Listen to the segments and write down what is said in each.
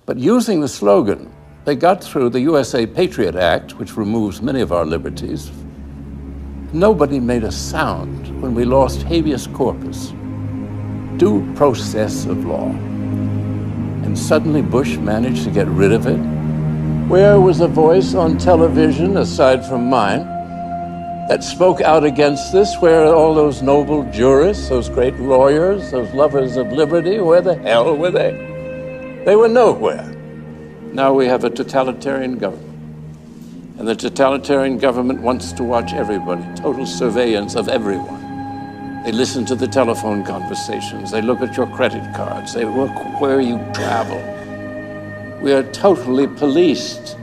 But using the slogan, they got through the USA Patriot Act, which removes many of our liberties. Nobody made a sound when we lost habeas corpus, due process of law. And suddenly Bush managed to get rid of it. Where was a voice on television, aside from mine, that spoke out against this? Where are all those noble jurists, those great lawyers, those lovers of liberty? Where the hell were they? They were nowhere. Now we have a totalitarian government. And the totalitarian government wants to watch everybody, total surveillance of everyone. They listen to the telephone conversations. They look at your credit cards. They look where you travel. We are totally policed.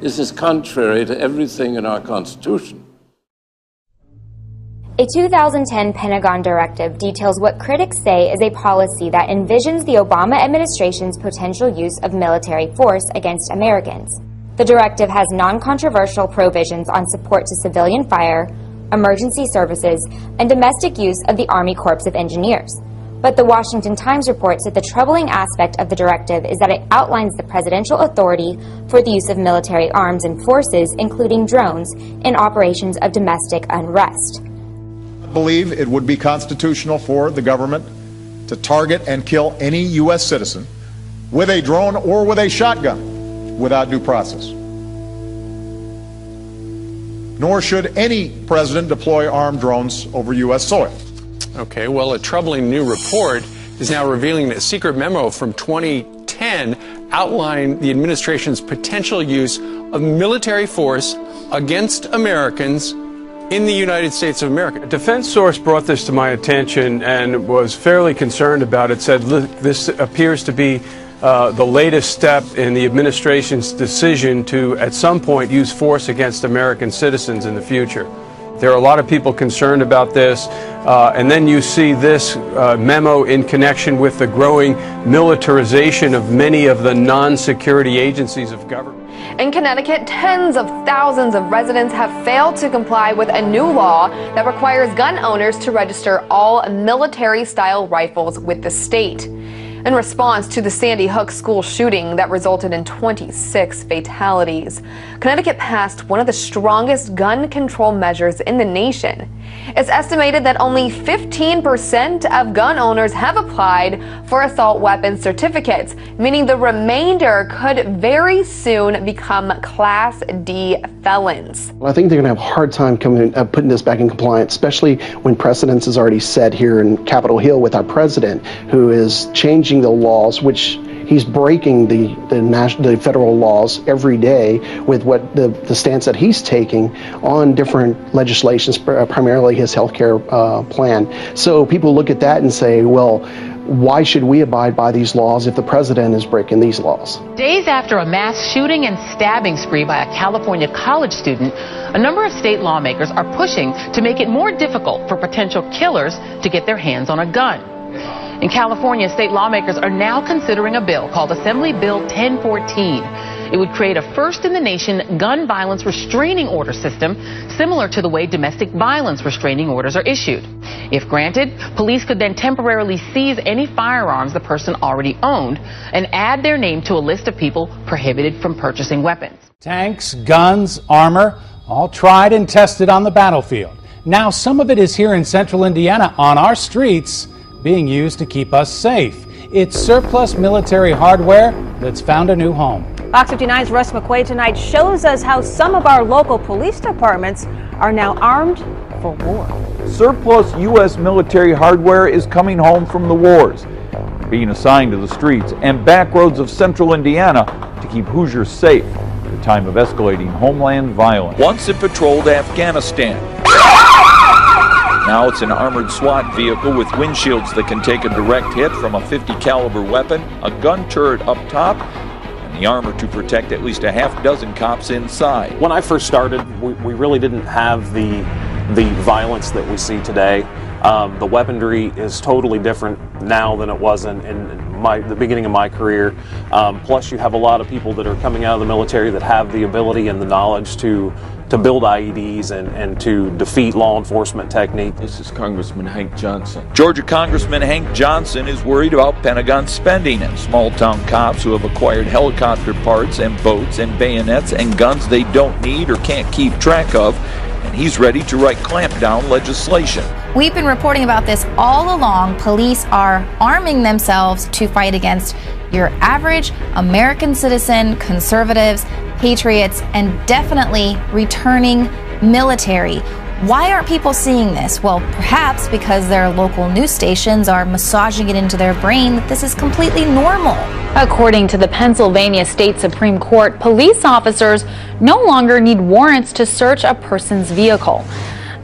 This is contrary to everything in our Constitution. A 2010 Pentagon directive details what critics say is a policy that envisions the Obama administration's potential use of military force against Americans. The directive has non-controversial provisions on support to civilian fire, emergency services, and domestic use of the Army Corps of Engineers. But the Washington Times reports that the troubling aspect of the directive is that it outlines the presidential authority for the use of military arms and forces, including drones, in operations of domestic unrest. I believe it would be constitutional for the government to target and kill any U.S. citizen with a drone or with a shotgun without due process. Nor should any president deploy armed drones over U.S. soil. Okay, well, a troubling new report is now revealing that a secret memo from 2010 outlined the administration's potential use of military force against Americans in the United States of America. A defense source brought this to my attention and was fairly concerned about it, said, look, this appears to be the latest step in the administration's decision to, at some point, use force against American citizens in the future. There are a lot of people concerned about this, and then you see this memo in connection with the growing militarization of many of the non-security agencies of government. In Connecticut, tens of thousands of residents have failed to comply with a new law that requires gun owners to register all military-style rifles with the state. In response to the Sandy Hook school shooting that resulted in 26 fatalities, Connecticut passed one of the strongest gun control measures in the nation. It's estimated that only 15% of gun owners have applied for assault weapons certificates, meaning the remainder could very soon become Class D felons. I think they're going to have a hard time putting this back in compliance, especially when precedence is already set here in Capitol Hill with our president, who is changing the laws, which he's breaking the federal laws every day with what the stance that he's taking on different legislations, primarily his health care plan. So people look at that and say, well, why should we abide by these laws if the president is breaking these laws? Days after a mass shooting and stabbing spree by a California college student, a number of state lawmakers are pushing to make it more difficult for potential killers to get their hands on a gun. In California, state lawmakers are now considering a bill called Assembly Bill 1014. It would create a first-in-the-nation gun violence restraining order system, similar to the way domestic violence restraining orders are issued. If granted, police could then temporarily seize any firearms the person already owned and add their name to a list of people prohibited from purchasing weapons. Tanks, guns, armor, all tried and tested on the battlefield. Now some of it is here in central Indiana on our streets, being used to keep us safe. It's surplus military hardware that's found a new home. Fox 59's Russ McQuaid tonight shows us how some of our local police departments are now armed for war. Surplus U.S. military hardware is coming home from the wars, being assigned to the streets and back roads of central Indiana to keep Hoosiers safe at a time of escalating homeland violence. Once it patrolled Afghanistan. Now it's an armored SWAT vehicle with windshields that can take a direct hit from a .50 caliber weapon, a gun turret up top, and the armor to protect at least a half dozen cops inside. When I first started, we really didn't have the violence that we see today. The weaponry is totally different now than it was in the beginning of my career. Plus, you have a lot of people that are coming out of the military that have the ability and the knowledge to build IEDs and to defeat law enforcement techniques. This is Congressman Hank Johnson. Georgia Congressman Hank Johnson is worried about Pentagon spending and small-town cops who have acquired helicopter parts and boats and bayonets and guns they don't need or can't keep track of, and he's ready to write clampdown legislation. We've been reporting about this all along. Police are arming themselves to fight against your average American citizen, conservatives, patriots, and definitely returning military. Why aren't people seeing this? Well, perhaps because their local news stations are massaging it into their brain that this is completely normal. According to the Pennsylvania State Supreme Court, police officers no longer need warrants to search a person's vehicle.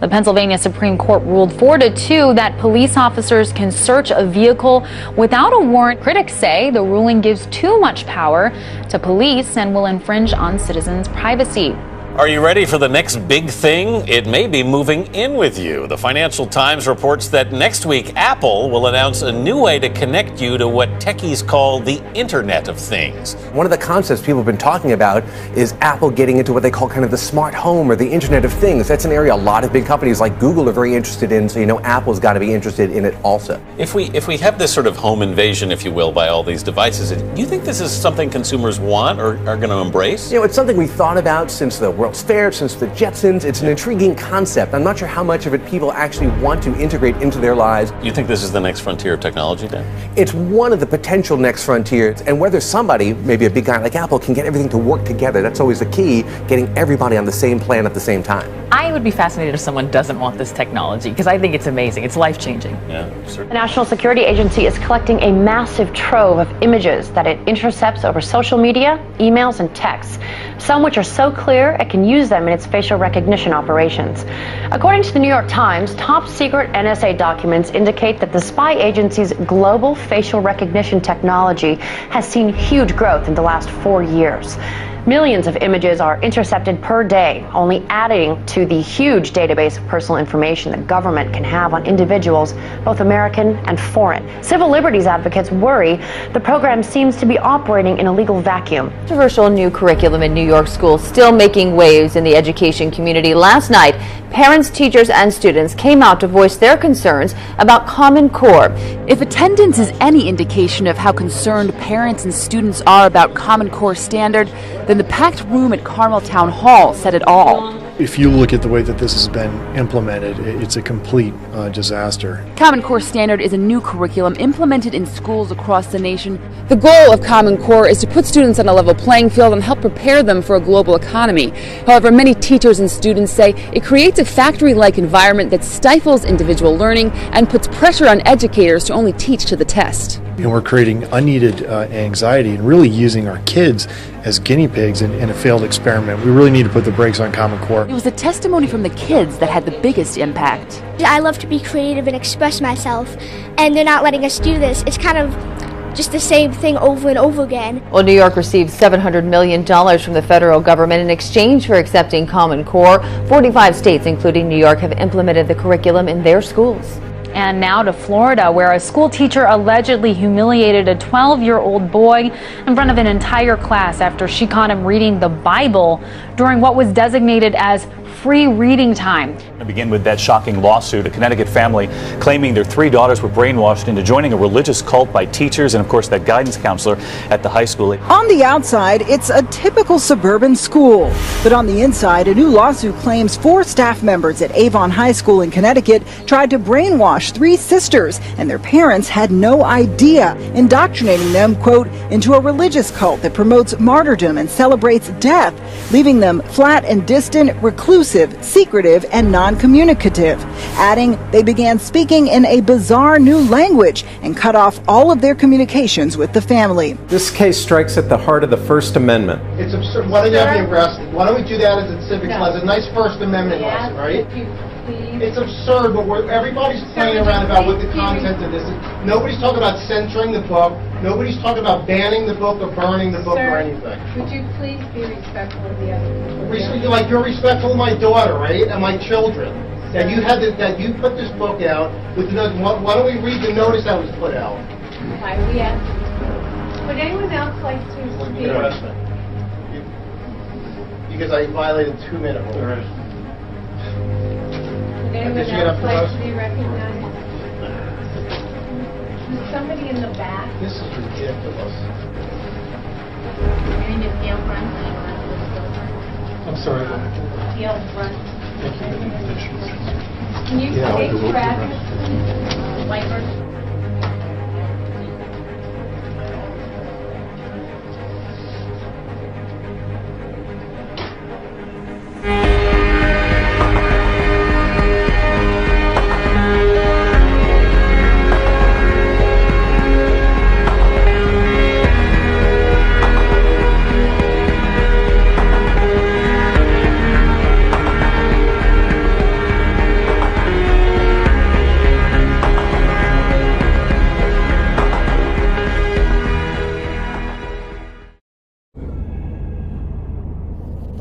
The Pennsylvania Supreme Court ruled 4-2 that police officers can search a vehicle without a warrant. Critics say the ruling gives too much power to police and will infringe on citizens' privacy. Are you ready for the next big thing? It may be moving in with you. The Financial Times reports that next week, Apple will announce a new way to connect you to what techies call the Internet of Things. One of the concepts people have been talking about is Apple getting into what they call kind of the smart home or the Internet of Things. That's an area a lot of big companies like Google are very interested in, so you know Apple's got to be interested in it also. If we have this sort of home invasion, if you will, by all these devices, do you think this is something consumers want or are going to embrace? You know, it's something we thought about since the World's Fair, since the Jetsons. It's an intriguing concept. I'm not sure how much of it people actually want to integrate into their lives. You think this is the next frontier of technology, Dan? It's one of the potential next frontiers, and whether somebody, maybe a big guy like Apple, can get everything to work together, that's always the key, getting everybody on the same plan at the same time. I would be fascinated if someone doesn't want this technology, because I think it's amazing. It's life-changing. Yeah, certainly. The National Security Agency is collecting a massive trove of images that it intercepts over social media, emails, and texts, some which are so clear it can use them in its facial recognition operations. According to the New York Times, top-secret NSA documents indicate that the spy agency's global facial recognition technology has seen huge growth in the last 4 years. Millions of images are intercepted per day, only adding to the huge database of personal information the government can have on individuals, both American and foreign. Civil liberties advocates worry the program seems to be operating in a legal vacuum. Controversial new curriculum in New York schools still making waves in the education community. Last night, parents, teachers, and students came out to voice their concerns about Common Core. If attendance is any indication of how concerned parents and students are about Common Core standard, then the packed room at Carmel Town Hall said it all. If you look at the way that this has been implemented, it's a complete disaster. Common Core Standard is a new curriculum implemented in schools across the nation. The goal of Common Core is to put students on a level playing field and help prepare them for a global economy. However, many teachers and students say it creates a factory-like environment that stifles individual learning and puts pressure on educators to only teach to the test. And we're creating unneeded anxiety and really using our kids as guinea pigs in a failed experiment. We really need to put the brakes on Common Core. It was the testimony from the kids that had the biggest impact. I love to be creative and express myself, and they're not letting us do this. It's kind of just the same thing over and over again. Well, New York received $700 million from the federal government in exchange for accepting Common Core. 45 states, including New York, have implemented the curriculum in their schools. And now to Florida, where a school teacher allegedly humiliated a 12-year-old boy in front of an entire class after she caught him reading the Bible during what was designated as free reading time. I begin with that shocking lawsuit. A Connecticut family claiming their 3 daughters were brainwashed into joining a religious cult by teachers and, of course, that guidance counselor at the high school. On the outside, it's a typical suburban school. But on the inside, a new lawsuit claims 4 staff members at Avon High School in Connecticut tried to brainwash 3 sisters, and their parents had no idea, indoctrinating them, quote, into a religious cult that promotes martyrdom and celebrates death, leaving them flat and distant, reclusive, secretive, and non-communicative. Adding, they began speaking in a bizarre new language and cut off all of their communications with the family. This case strikes at the heart of the First Amendment. It's absurd. Why don't you have me arrested? Why don't we do that as a civics lesson? Nice First Amendment lesson, right? It's absurd, but everybody's playing around about what the content of this is. Nobody's talking about censoring the book. Nobody's talking about banning the book or burning the book or anything. Would you please be respectful of the other people? Like you're respectful of my daughter, right, and my children. That you had that you put this book out with the, why don't we read the notice that was put out? Why we asked Would anyone else like to speak? Because I violated 2-minute rule. Would anyone else like to be recognized? There's somebody in the back. This is ridiculous. Your name is Gail Brunt. I'm sorry. Gail Brunt. Can you state your address? Whitehurst.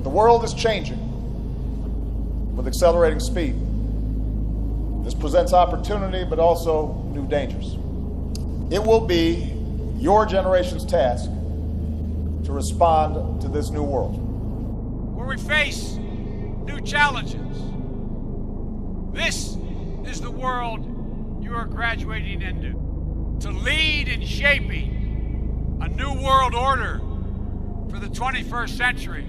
The world is changing with accelerating speed. This presents opportunity, but also new dangers. It will be your generation's task to respond to this new world. Where we face new challenges. This is the world you are graduating into. To lead in shaping a new world order for the 21st century.